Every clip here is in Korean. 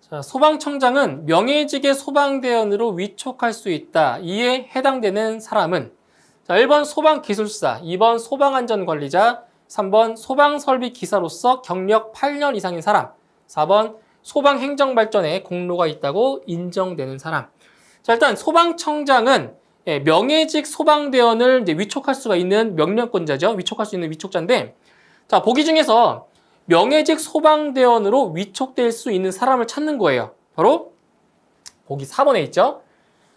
자, 소방청장은 명예직의 소방대원으로 위촉할 수 있다. 이에 해당되는 사람은 자, 1번 소방기술사, 2번 소방안전관리자, 3번 소방설비기사로서 경력 8년 이상인 사람, 4번 소방행정발전에 공로가 있다고 인정되는 사람. 자, 일단 소방청장은 명예직 소방대원을 이제 위촉할 수가 있는 명령권자죠. 위촉할 수 있는 위촉자인데, 자, 보기 중에서 명예직 소방대원으로 위촉될 수 있는 사람을 찾는 거예요. 바로 보기 4번에 있죠.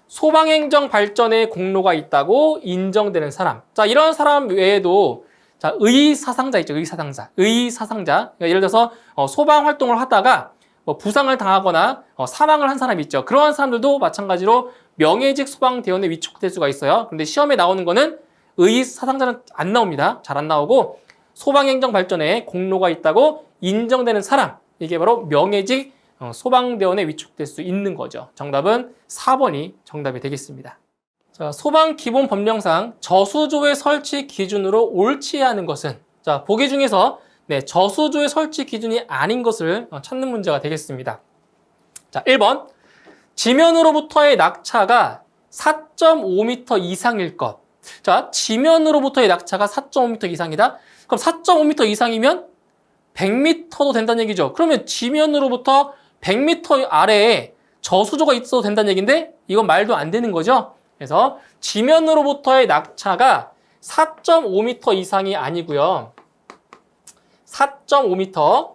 소방행정 발전에 공로가 있다고 인정되는 사람. 자, 이런 사람 외에도 자, 의사상자 있죠. 의사상자. 그러니까 예를 들어서 소방 활동을 하다가 부상을 당하거나 사망을 한 사람이 있죠. 그러한 사람들도 마찬가지로 명예직 소방대원에 위촉될 수가 있어요. 그런데 시험에 나오는 거는 의사상자는 안 나옵니다. 잘 안 나오고 소방행정 발전에 공로가 있다고 인정되는 사람. 이게 바로 명예직 소방대원에 위촉될 수 있는 거죠. 정답은 4번이 정답이 되겠습니다. 자, 소방기본법령상 저수조의 설치 기준으로 옳지 않은 것은 자, 보기 중에서 저수조의 설치 기준이 아닌 것을 찾는 문제가 되겠습니다. 자, 1번 지면으로부터의 낙차가 4.5m 이상일 것. 자, 지면으로부터의 낙차가 4.5m 이상이다. 그럼 4.5m 이상이면 100m도 된다는 얘기죠. 그러면 지면으로부터 100m 아래에 저수조가 있어도 된다는 얘기인데 이건 말도 안 되는 거죠. 그래서 지면으로부터의 낙차가 4.5m 이상이 아니고요. 4.5m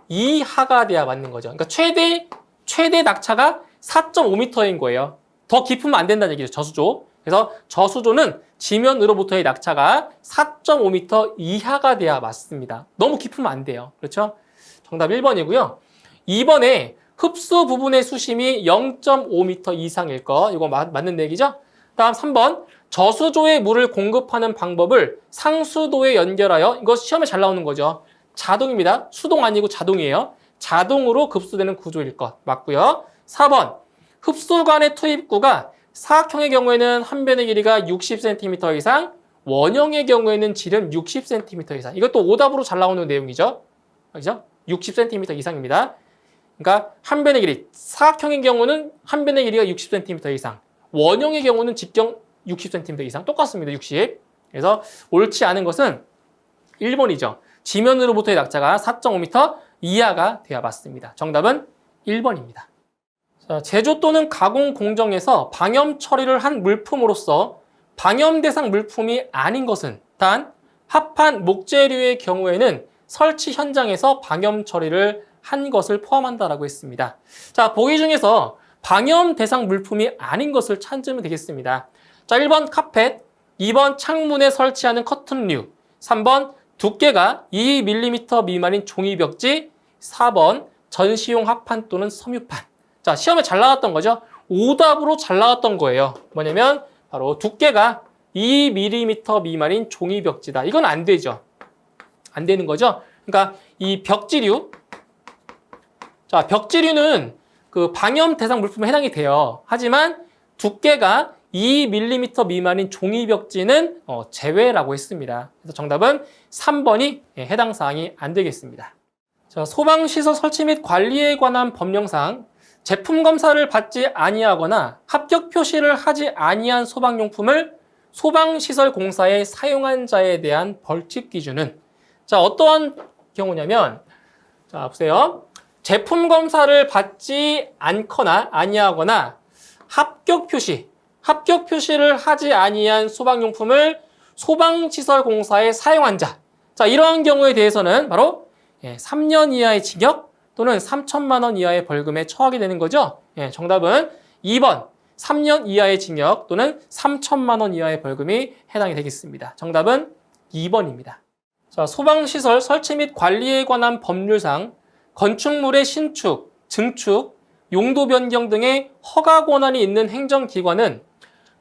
이하가 돼야 맞는 거죠. 그러니까 최대 낙차가 4.5m인 거예요. 더 깊으면 안 된다는 얘기죠. 저수조. 그래서 저수조는 지면으로부터의 낙차가 4.5m 이하가 돼야 맞습니다. 너무 깊으면 안 돼요. 그렇죠? 정답 1번이고요. 2번에 흡수 부분의 수심이 0.5m 이상일 것. 이거 맞는 얘기죠? 다음 3번. 저수조에 물을 공급하는 방법을 상수도에 연결하여 이거 시험에 잘 나오는 거죠. 자동입니다. 수동 아니고 자동이에요. 자동으로 급수되는 구조일 것. 맞고요. 4번. 흡수관의 투입구가 사각형의 경우에는 한 변의 길이가 60cm 이상, 원형의 경우에는 지름 60cm 이상. 이것도 오답으로 잘 나오는 내용이죠. 그죠? 60cm 이상입니다. 그러니까 한 변의 길이, 사각형의 경우는 한 변의 길이가 60cm 이상, 원형의 경우는 직경 60cm 이상. 똑같습니다. 60. 그래서 옳지 않은 것은 1번이죠. 지면으로부터의 낙차가 4.5m 이하가 돼야 맞습니다. 정답은 1번입니다. 자, 제조 또는 가공 공정에서 방염 처리를 한 물품으로서 방염 대상 물품이 아닌 것은 단 합판 목재류의 경우에는 설치 현장에서 방염 처리를 한 것을 포함한다라고 했습니다. 자, 보기 중에서 방염 대상 물품이 아닌 것을 찾으면 되겠습니다. 자, 1번 카펫, 2번 창문에 설치하는 커튼류, 3번 두께가 2mm 미만인 종이벽지, 4번 전시용 합판 또는 섬유판. 자, 시험에 잘 나왔던 거죠. 오답으로 잘 나왔던 거예요. 뭐냐면 바로 두께가 2mm 미만인 종이벽지다. 이건 안 되죠. 안 되는 거죠. 그러니까 이 벽지류, 자, 벽지류는 그 방염 대상 물품에 해당이 돼요. 하지만 두께가 2mm 미만인 종이벽지는 제외라고 했습니다. 그래서 정답은 3번이 해당 사항이 안 되겠습니다. 자, 소방시설 설치 및 관리에 관한 법령상 제품 검사를 받지 아니하거나 합격 표시를 하지 아니한 소방용품을 소방시설공사에 사용한 자에 대한 벌칙 기준은 자, 어떠한 경우냐면 자, 보세요. 제품 검사를 받지 않거나 아니하거나 합격 표시를 하지 아니한 소방용품을 소방시설공사에 사용한 자. 자, 이러한 경우에 대해서는 바로 3년 이하의 징역 또는 3천만 원 이하의 벌금에 처하게 되는 거죠. 정답은 2번 3년 이하의 징역 또는 3천만 원 이하의 벌금이 해당이 되겠습니다. 정답은 2번입니다. 자, 소방시설 설치 및 관리에 관한 법률상 건축물의 신축, 증축, 용도 변경 등의 허가 권한이 있는 행정기관은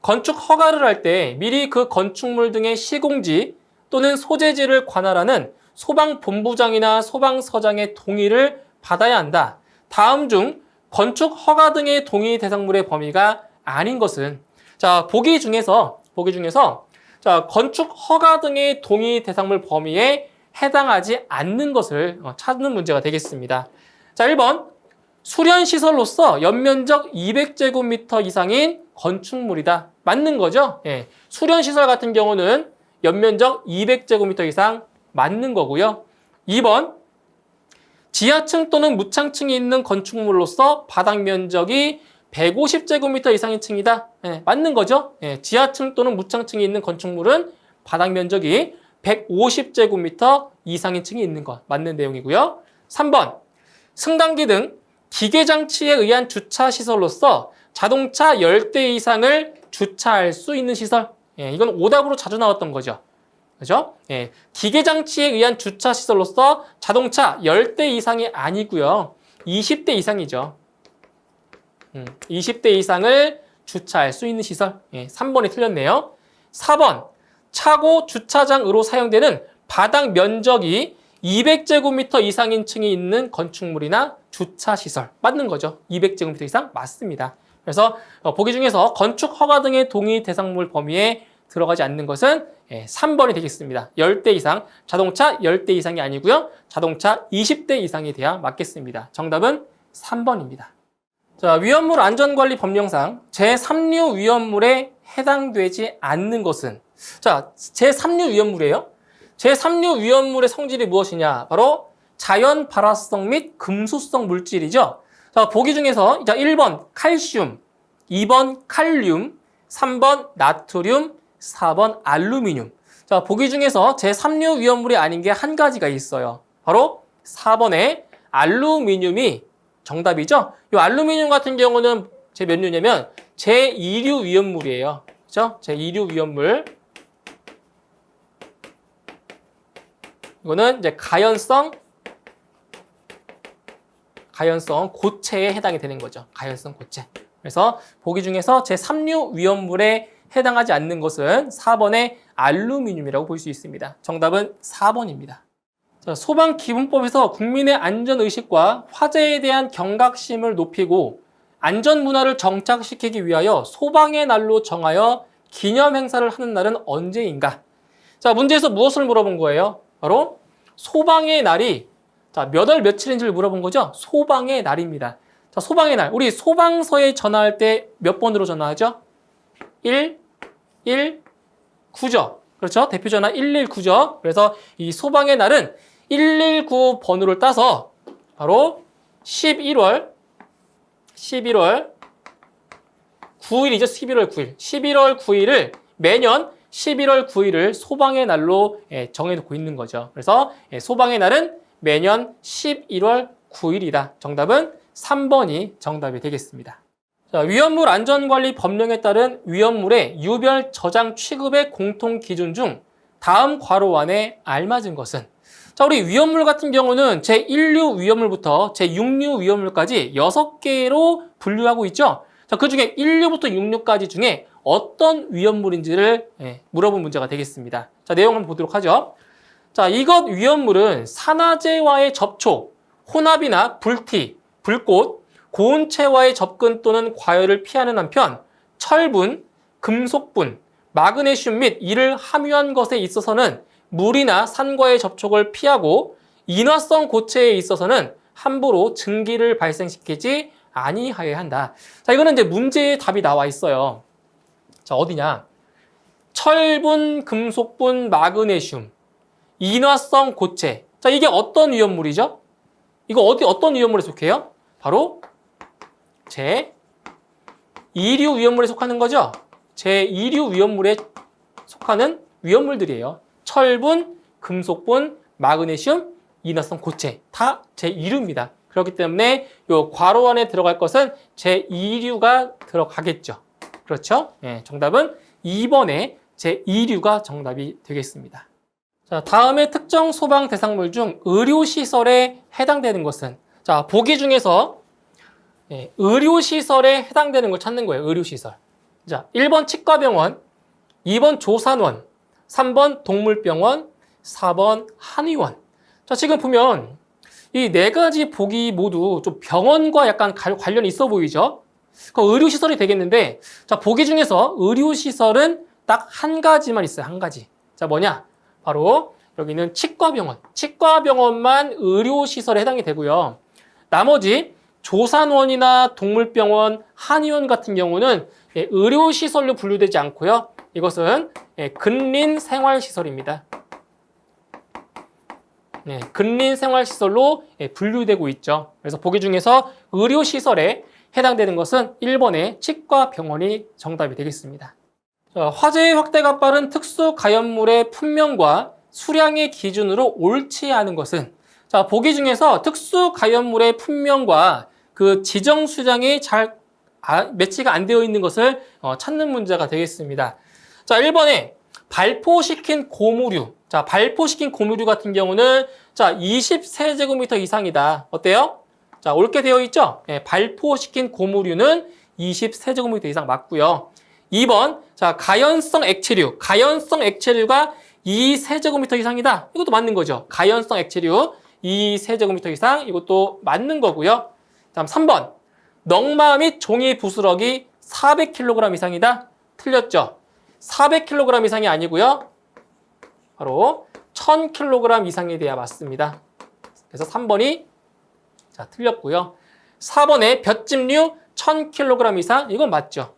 건축 허가를 할 때 미리 그 건축물 등의 시공지 또는 소재지를 관할하는 소방본부장이나 소방서장의 동의를 받아야 한다. 다음 중 건축 허가 등의 동의 대상물의 범위가 아닌 것은 자, 보기 중에서 자, 건축 허가 등의 동의 대상물 범위에 해당하지 않는 것을 찾는 문제가 되겠습니다. 자, 1번 수련시설로서 연면적 200제곱미터 이상인 건축물이다. 맞는 거죠? 예. 수련시설 같은 경우는 연면적 200제곱미터 이상 맞는 거고요. 2번, 지하층 또는 무창층이 있는 건축물로서 바닥 면적이 150제곱미터 이상인 층이다. 예, 맞는 거죠? 예, 지하층 또는 무창층이 있는 건축물은 바닥 면적이 150제곱미터 이상인 층이 있는 것. 맞는 내용이고요. 3번, 승강기 등 기계장치에 의한 주차시설로서 자동차 10대 이상을 주차할 수 있는 시설. 예, 이건 오답으로 자주 나왔던 거죠. 그죠? 예, 기계장치에 의한 주차시설로서 자동차 10대 이상이 아니고요. 20대 이상이죠. 20대 이상을 주차할 수 있는 시설. 예, 3번이 틀렸네요. 4번, 차고 주차장으로 사용되는 바닥 면적이 200제곱미터 이상인 층이 있는 건축물이나 주차시설. 맞는 거죠. 200제곱미터 이상 맞습니다. 그래서 보기 중에서 건축 허가 등의 동의 대상물 범위에 들어가지 않는 것은 3번이 되겠습니다. 10대 이상, 자동차 10대 이상이 아니고요. 자동차 20대 이상이 돼야 맞겠습니다. 정답은 3번입니다. 자, 위험물 안전관리 법령상 제3류 위험물에 해당되지 않는 것은, 자, 제3류 위험물이에요. 제3류 위험물의 성질이 무엇이냐? 바로 자연 발화성 및 금수성 물질이죠. 자, 보기 중에서 1번 칼슘, 2번 칼륨, 3번 나트륨, 4번 알루미늄. 자, 보기 중에서 제3류 위험물이 아닌 게 한 가지가 있어요. 바로 4번의 알루미늄이 정답이죠. 이 알루미늄 같은 경우는 제 몇 류냐면 제2류 위험물이에요. 그렇죠? 제2류 위험물. 이거는 이제 가연성 고체에 해당이 되는 거죠. 가연성 고체. 그래서 보기 중에서 제3류 위험물에 해당하지 않는 것은 4번의 알루미늄이라고 볼 수 있습니다. 정답은 4번입니다. 자, 소방기본법에서 국민의 안전의식과 화재에 대한 경각심을 높이고 안전문화를 정착시키기 위하여 소방의 날로 정하여 기념행사를 하는 날은 언제인가? 자, 문제에서 무엇을 물어본 거예요? 바로 소방의 날이 몇 월 며칠인지를 물어본 거죠? 소방의 날입니다. 자, 소방의 날. 우리 소방서에 전화할 때 몇 번으로 전화하죠? 119죠. 그렇죠? 대표 전화 119죠. 그래서 이 소방의 날은 119 번호를 따서 바로 11월 9일이죠. 11월 9일. 11월 9일을 매년 11월 9일을 소방의 날로 정해놓고 있는 거죠. 그래서 소방의 날은 매년 11월 9일이다. 정답은 3번이 정답이 되겠습니다. 자, 위험물 안전관리 법령에 따른 위험물의 유별 저장 취급의 공통 기준 중 다음 괄호 안에 알맞은 것은? 자, 우리 위험물 같은 경우는 제1류 위험물부터 제6류 위험물까지 6개로 분류하고 있죠. 자, 그 중에 1류부터 6류까지 중에 어떤 위험물인지를 물어본 문제가 되겠습니다. 자, 내용 한번 보도록 하죠. 자, 이것 위험물은 산화제와의 접촉, 혼합이나 불티, 불꽃, 고온체와의 접근 또는 과열을 피하는 한편 철분, 금속분, 마그네슘 및 이를 함유한 것에 있어서는 물이나 산과의 접촉을 피하고 인화성 고체에 있어서는 함부로 증기를 발생시키지 아니하여야 한다. 자, 이거는 이제 문제의 답이 나와 있어요. 자, 어디냐? 철분, 금속분, 마그네슘, 인화성 고체. 자, 이게 어떤 위험물이죠? 이거 어떤 위험물에 속해요? 바로 제2류 위험물에 속하는 거죠? 제2류 위험물에 속하는 위험물들이에요. 철분, 금속분, 마그네슘, 인화성 고체. 다 제2류입니다. 그렇기 때문에 요 괄호 안에 들어갈 것은 제2류가 들어가겠죠. 그렇죠? 네, 정답은 2번의 제2류가 정답이 되겠습니다. 자, 다음에 특정 소방 대상물 중 의료시설에 해당되는 것은? 자, 보기 중에서 의료시설에 해당되는 걸 찾는 거예요. 의료시설. 자, 1번 치과병원, 2번 조산원, 3번 동물병원, 4번 한의원. 자, 지금 보면 이 네 가지 보기 모두 좀 병원과 약간 관련이 있어 보이죠? 그 의료시설이 되겠는데, 자, 보기 중에서 의료시설은 딱 한 가지만 있어요. 한 가지. 자, 뭐냐? 바로 여기는 치과병원. 치과병원만 의료시설에 해당이 되고요. 나머지 조산원이나 동물병원, 한의원 같은 경우는 의료시설로 분류되지 않고요. 이것은 근린생활시설입니다. 근린생활시설로 분류되고 있죠. 그래서 보기 중에서 의료시설에 해당되는 것은 1번의 치과병원이 정답이 되겠습니다. 자, 화재의 확대가 빠른 특수가연물의 품명과 수량의 기준으로 옳지 않은 것은, 자, 보기 중에서 특수가연물의 품명과 그 지정 수량이 잘 매치가 안 되어 있는 것을 찾는 문제가 되겠습니다. 자, 1번에 발포시킨 고무류. 자, 발포시킨 고무류 같은 경우는 자, 20세제곱미터 이상이다. 어때요? 자, 옳게 되어 있죠? 발포시킨 고무류는 20세제곱미터 이상 맞고요. 2번, 자, 가연성 액체류. 가연성 액체류가 2세제곱미터 이상이다. 이것도 맞는 거죠. 가연성 액체류 2세제곱미터 이상. 이것도 맞는 거고요. 다음 3번, 넝마 및 종이 부스러기 400kg 이상이다. 틀렸죠? 400kg 이상이 아니고요. 바로 1000kg 이상이 돼야 맞습니다. 그래서 3번이 자, 틀렸고요. 4번에 볏짚류 1000kg 이상. 이건 맞죠?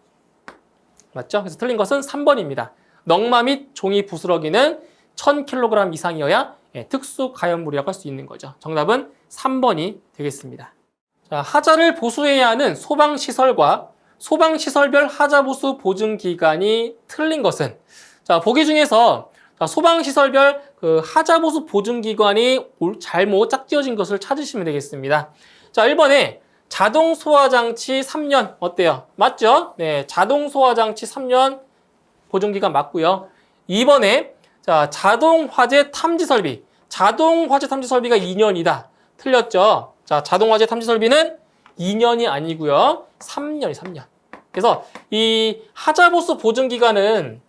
맞죠? 그래서 틀린 것은 3번입니다. 넝마 및 종이 부스러기는 1000kg 이상이어야 특수 가연물이라고 할 수 있는 거죠. 정답은 3번이 되겠습니다. 자, 하자를 보수해야 하는 소방시설과 소방시설별 하자보수 보증기간이 틀린 것은, 자, 보기 중에서 소방시설별 그 하자보수 보증기간이 잘못 짝지어진 것을 찾으시면 되겠습니다. 자, 1번에 자동소화장치 3년 어때요? 맞죠? 네, 자동소화장치 3년 보증기간 맞고요. 2번에 자, 자동화재 탐지설비. 자동화재 탐지설비가 2년이다. 틀렸죠? 자, 자동화재 탐지설비는 2년이 아니고요. 3년이 3년. 그래서 이 하자보수 보증기간은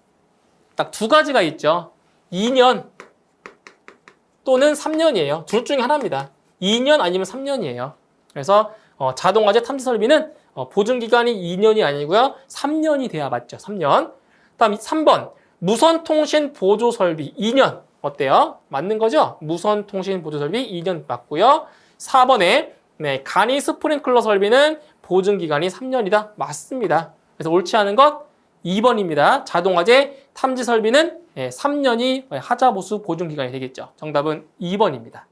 딱 두 가지가 있죠. 2년 또는 3년이에요. 둘 중에 하나입니다. 2년 아니면 3년이에요. 그래서 자동화재 탐지설비는 보증기간이 2년이 아니고요. 3년이 돼야 맞죠. 3년. 다음 3번 무선통신 보조설비 2년 어때요? 맞는 거죠? 무선통신 보조설비 2년 맞고요. 4번에 간이 스프링클러 설비는 보증기간이 3년이다. 맞습니다. 그래서 옳지 않은 것 2번입니다. 자동화재 탐지 설비는 3년이 하자보수 보증기간이 되겠죠. 정답은 2번입니다.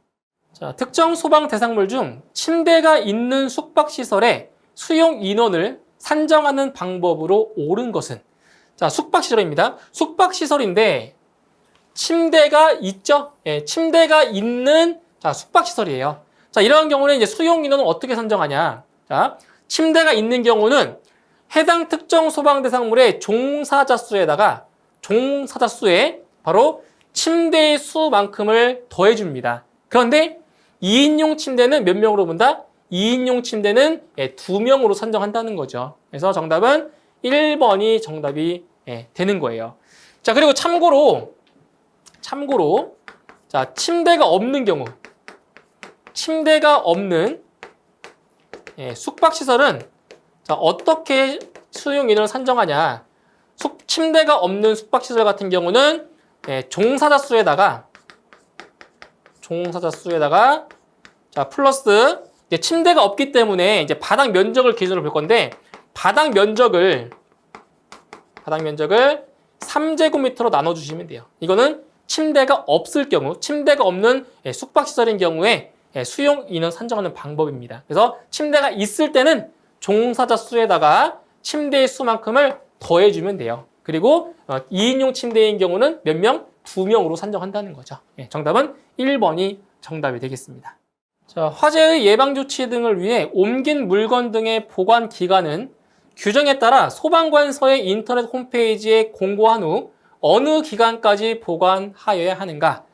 자, 특정 소방 대상물 중 침대가 있는 숙박시설에 수용 인원을 산정하는 방법으로 옳은 것은, 자, 숙박시설입니다. 숙박시설인데 침대가 있죠? 침대가 있는 자, 숙박시설이에요. 자, 이러한 경우는 이제 수용 인원을 어떻게 산정하냐? 자, 침대가 있는 경우는 해당 특정 소방 대상물의 종사자 수에다가 종사자 수에 바로 침대의 수만큼을 더해줍니다. 그런데 2인용 침대는 몇 명으로 본다? 2인용 침대는 2명으로 산정한다는 거죠. 그래서 정답은 1번이 정답이 되는 거예요. 자, 그리고 참고로 자, 침대가 없는 경우, 침대가 없는 숙박시설은 자, 어떻게 수용 인원을 산정하냐? 침대가 없는 숙박시설 같은 경우는 종사자 수에다가 자, 플러스 이제 침대가 없기 때문에 이제 바닥 면적을 기준으로 볼 건데 바닥 면적을 3제곱미터로 나눠주시면 돼요. 이거는 침대가 없을 경우, 침대가 없는 숙박시설인 경우에 수용 인원 산정하는 방법입니다. 그래서 침대가 있을 때는 종사자 수에다가 침대의 수만큼을 더해주면 돼요. 그리고 2인용 침대인 경우는 몇 명? 2명으로 산정한다는 거죠. 정답은 1번이 정답이 되겠습니다. 자, 화재의 예방조치 등을 위해 옮긴 물건 등의 보관 기간은 규정에 따라 소방관서의 인터넷 홈페이지에 공고한 후 어느 기간까지 보관하여야 하는가?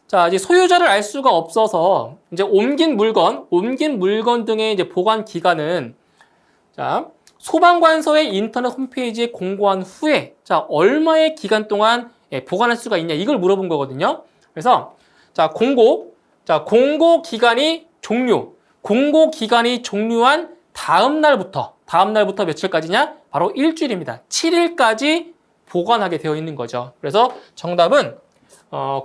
자, 이제 소유자를 알 수가 없어서 이제 옮긴 물건 등의 이제 보관 기간은 자, 소방관서의 인터넷 홈페이지에 공고한 후에 자, 얼마의 기간 동안 보관할 수가 있냐 이걸 물어본 거거든요. 그래서 자, 공고 기간이 종료한 다음 날부터 며칠까지냐? 바로 일주일입니다. 7일까지 보관하게 되어 있는 거죠. 그래서 정답은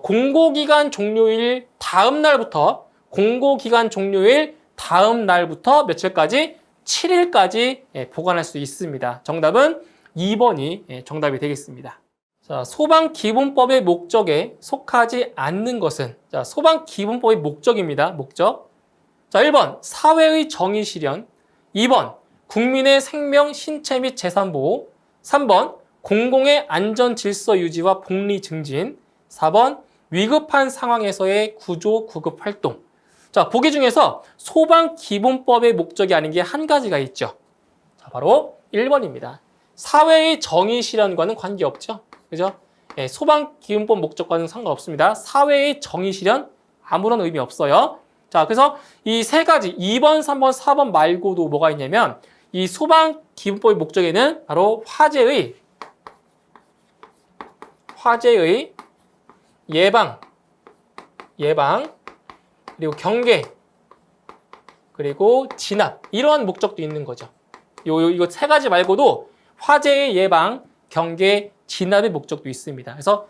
공고기간 종료일 다음 날부터 공고기간 종료일 다음 날부터 며칠까지? 7일까지 보관할 수 있습니다. 정답은 2번이 정답이 되겠습니다. 자, 소방기본법의 목적에 속하지 않는 것은? 자, 소방기본법의 목적입니다. 목적. 자, 1번 사회의 정의 실현, 2번 국민의 생명, 신체 및 재산 보호, 3번 공공의 안전 질서 유지와 복리 증진, 4번 위급한 상황에서의 구조 구급 활동. 자, 보기 중에서 소방기본법의 목적이 아닌 게 한 가지가 있죠. 자, 바로 1번입니다. 사회의 정의 실현과는 관계없죠. 그죠? 예, 소방기본법 목적과는 상관없습니다. 사회의 정의 실현 아무런 의미 없어요. 자, 그래서 이 세 가지 2번, 3번, 4번 말고도 뭐가 있냐면 이 소방기본법의 목적에는 바로 화재의 예방, 그리고 경계, 그리고 진압 이러한 목적도 있는 거죠. 이거 세 가지 말고도 화재의 예방, 경계, 진압의 목적도 있습니다. 그래서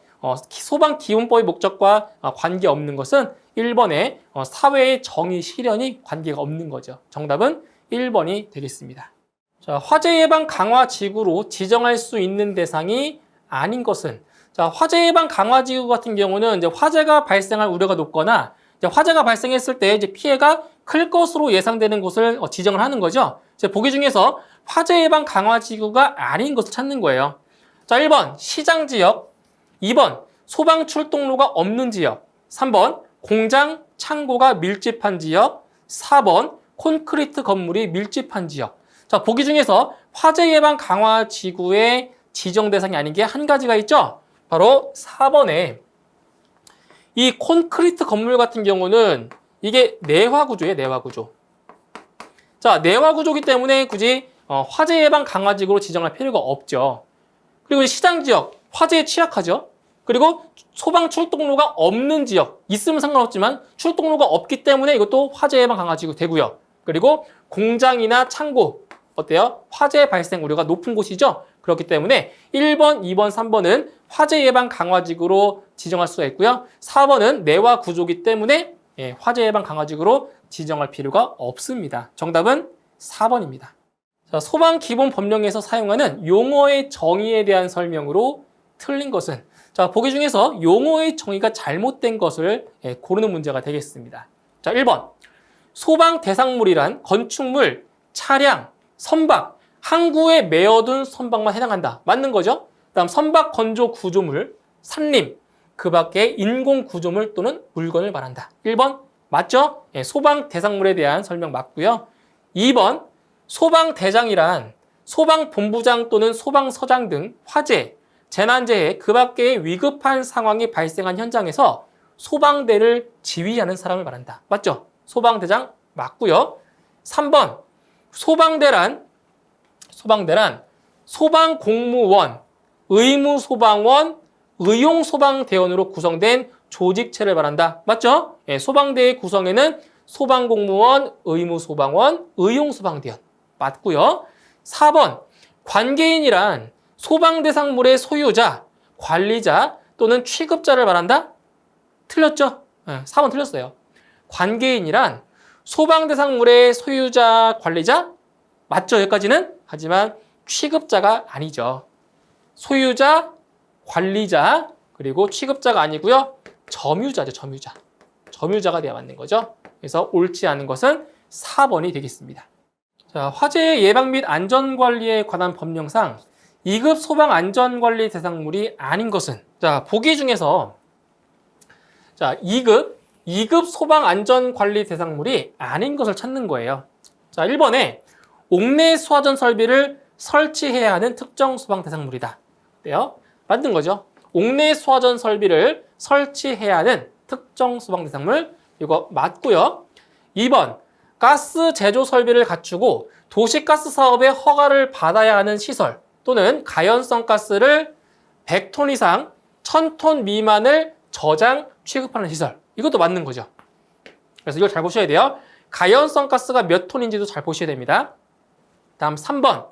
소방기본법의 목적과 관계없는 것은 1번의 사회의 정의 실현이 관계가 없는 거죠. 정답은 1번이 되겠습니다. 자, 화재 예방 강화 지구로 지정할 수 있는 대상이 아닌 것은? 자, 화재 예방 강화 지구 같은 경우는 이제 화재가 발생할 우려가 높거나 이제 화재가 발생했을 때 이제 피해가 클 것으로 예상되는 곳을 지정을 하는 거죠. 이제 보기 중에서 화재 예방 강화 지구가 아닌 것을 찾는 거예요. 자, 1번 시장 지역, 2번 소방 출동로가 없는 지역, 3번 공장, 창고가 밀집한 지역, 4번 콘크리트 건물이 밀집한 지역. 자, 보기 중에서 화재 예방 강화 지구의 지정 대상이 아닌 게 한 가지가 있죠. 바로 4번에 이 콘크리트 건물 같은 경우는 이게 내화 구조예요, 내화 구조. 자, 내화 구조이기 때문에 굳이 화재 예방 강화 지구로 지정할 필요가 없죠. 그리고 시장 지역, 화재에 취약하죠. 그리고 소방 출동로가 없는 지역, 있으면 상관없지만 출동로가 없기 때문에 이것도 화재 예방 강화 지구 되고요. 그리고 공장이나 창고, 어때요? 화재 발생 우려가 높은 곳이죠. 그렇기 때문에 1번, 2번, 3번은 화재 예방 강화 지구로 지정할 수가 있고요. 4번은 내화 구조이기 때문에 화재 예방 강화 지구로 지정할 필요가 없습니다. 정답은 4번입니다. 자, 소방기본법령에서 사용하는 용어의 정의에 대한 설명으로 틀린 것은? 자, 보기 중에서 용어의 정의가 잘못된 것을 고르는 문제가 되겠습니다. 자, 1번 소방 대상물이란 건축물, 차량, 선박, 항구에 메어둔 선박만 해당한다. 맞는 거죠? 다음 선박 건조 구조물, 산림, 그 밖에 인공 구조물 또는 물건을 말한다. 1번 맞죠? 소방 대상물에 대한 설명 맞고요. 2번 소방대장이란 소방본부장 또는 소방서장 등 화재, 재난재해, 그 밖의 위급한 상황이 발생한 현장에서 소방대를 지휘하는 사람을 말한다. 맞죠? 소방대장 맞고요. 3번 소방대란 소방공무원, 의무소방원, 의용소방대원으로 구성된 조직체를 말한다. 맞죠? 소방대의 구성에는 소방공무원, 의무소방원, 의용소방대원 맞고요. 4번 관계인이란 소방대상물의 소유자, 관리자 또는 취급자를 말한다? 틀렸죠? 4번 틀렸어요. 관계인이란 소방대상물의 소유자, 관리자? 맞죠? 여기까지는? 하지만 취급자가 아니죠. 소유자, 관리자, 그리고 취급자가 아니고요. 점유자죠, 점유자. 점유자가 돼야 맞는 거죠. 그래서 옳지 않은 것은 4번이 되겠습니다. 자, 화재 예방 및 안전관리에 관한 법령상 2급 소방안전관리 대상물이 아닌 것은? 자, 보기 중에서 자, 2급 소방안전관리 대상물이 아닌 것을 찾는 거예요. 자, 1번에 옥내 수화전 설비를 설치해야 하는 특정 소방 대상물이다. 어때요? 맞는 거죠. 옥내 수화전 설비를 설치해야 하는 특정 소방 대상물, 이거 맞고요. 2번 가스 제조 설비를 갖추고 도시가스 사업의 허가를 받아야 하는 시설 또는 가연성 가스를 100톤 이상 1000톤 미만을 저장, 취급하는 시설. 이것도 맞는 거죠. 그래서 이걸 잘 보셔야 돼요. 가연성 가스가 몇 톤인지도 잘 보셔야 됩니다. 다음 3번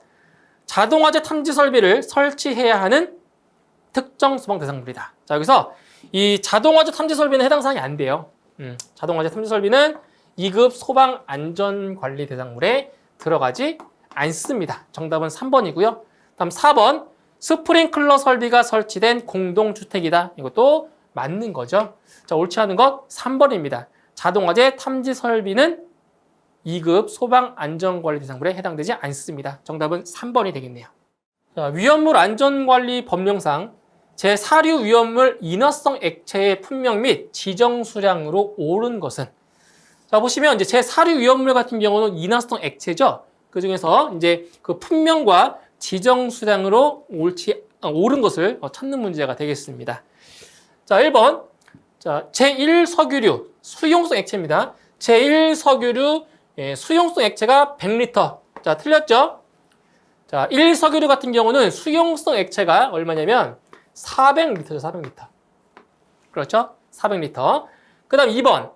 자동화재 탐지 설비를 설치해야 하는 특정 소방 대상물이다. 자, 여기서 이 자동화재 탐지 설비는 해당 사항이 안 돼요. 자동화재 탐지 설비는 2급 소방안전관리 대상물에 들어가지 않습니다. 정답은 3번이고요. 다음 4번 스프링클러 설비가 설치된 공동주택이다. 이것도 맞는 거죠. 자, 옳지 않은 것 3번입니다. 자동화재 탐지 설비는 2급 소방안전관리 대상물에 해당되지 않습니다. 정답은 3번이 되겠네요. 자, 위험물 안전관리 법령상 제4류 위험물 인화성 액체의 품명 및 지정 수량으로 옳은 것은, 자, 보시면 이제 제4류 위험물 같은 경우는 인화성 액체죠. 그 중에서 이제 그 품명과 지정 수량으로 옳은 것을 찾는 문제가 되겠습니다. 자, 1번. 자, 제1석유류 수용성 액체입니다. 제1석유류 수용성 액체가 100리터. 자, 틀렸죠? 자, 1석유류 같은 경우는 수용성 액체가 얼마냐면 400리터죠, 400리터. 그렇죠? 400리터. 그 다음 2번.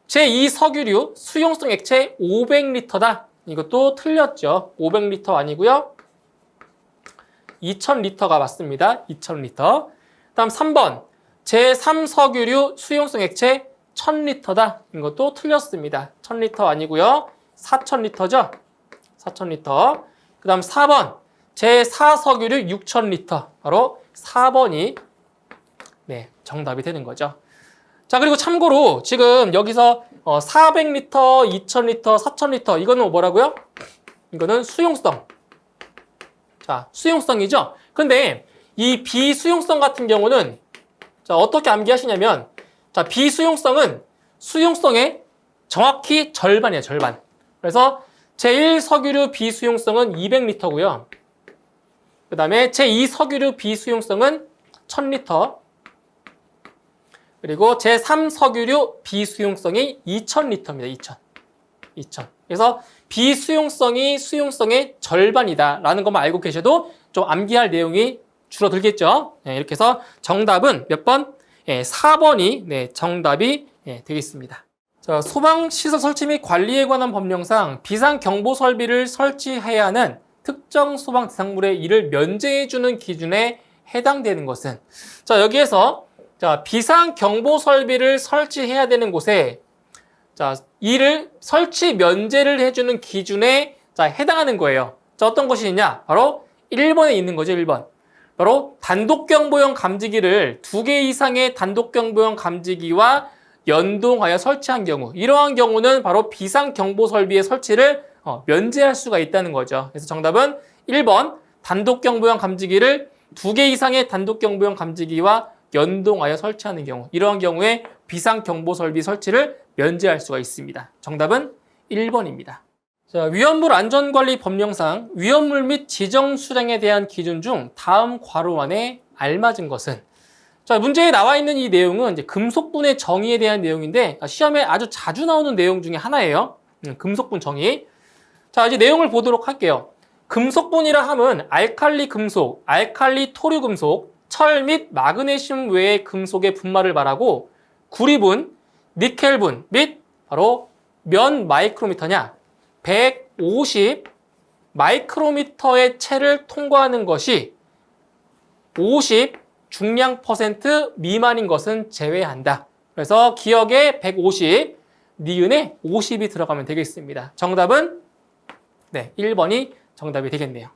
제2석유류 수용성 액체 500리터다. 이것도 틀렸죠. 500리터 아니고요. 2000리터가 맞습니다. 2000리터. 다음 3번. 제3석유류 수용성 액체 1000리터다. 이것도 틀렸습니다. 1000리터 아니고요. 4000리터죠. 4000리터. 그 다음 4번. 제4석유류 6000리터. 바로 4번이 정답이 되는 거죠. 자, 그리고 참고로 지금 여기서 400리터, 2000리터, 4000리터 이거는 뭐라고요? 이거는 수용성. 자, 수용성이죠. 근데 이 비수용성 같은 경우는 자, 어떻게 암기하시냐면, 자, 비수용성은 수용성의 정확히 절반이에요, 절반. 그래서 제1석유류 비수용성은 200리터고요. 그 다음에 제2석유류 비수용성은 1000리터. 그리고 제3석유류 비수용성이 2000리터입니다, 2000. 그래서 비수용성이 수용성의 절반이다라는 것만 알고 계셔도 좀 암기할 내용이 줄어들겠죠. 이렇게 해서 정답은 몇 번? 4번이 정답이 되겠습니다. 자, 소방시설 설치 및 관리에 관한 법령상 비상경보 설비를 설치해야 하는 특정 소방 대상물의 이를 면제해주는 기준에 해당되는 것은, 자, 여기에서 자, 비상경보 설비를 설치해야 되는 곳에 자, 이를 설치 면제를 해주는 기준에 자, 해당하는 거예요. 자, 어떤 것이냐? 바로 1번에 있는 거죠, 1번. 바로 단독경보용 감지기를 2개 이상의 단독경보용 감지기와 연동하여 설치한 경우, 이러한 경우는 바로 비상경보 설비의 설치를 면제할 수가 있다는 거죠. 그래서 정답은 1번 단독경보용 감지기를 2개 이상의 단독경보용 감지기와 연동하여 설치하는 경우, 이러한 경우에 비상경보 설비 설치를 면제할 수가 있습니다. 정답은 1번입니다. 자, 위험물 안전관리 법령상 위험물 및 지정 수량에 대한 기준 중 다음 괄호 안에 알맞은 것은, 자, 문제에 나와 있는 이 내용은 이제 금속분의 정의에 대한 내용인데 시험에 아주 자주 나오는 내용 중에 하나예요. 금속분 정의. 자, 이제 내용을 보도록 할게요. 금속분이라 함은 알칼리 금속, 알칼리 토류 금속, 철 및 마그네슘 외의 금속의 분말을 말하고 구리분, 니켈분 및 바로 몇 마이크로미터냐? 150 마이크로미터의 체를 통과하는 것이 50 중량 % 미만인 것은 제외한다. 그래서 기억에 150, 니은에 50이 들어가면 되겠습니다. 정답은 1번이 정답이 되겠네요.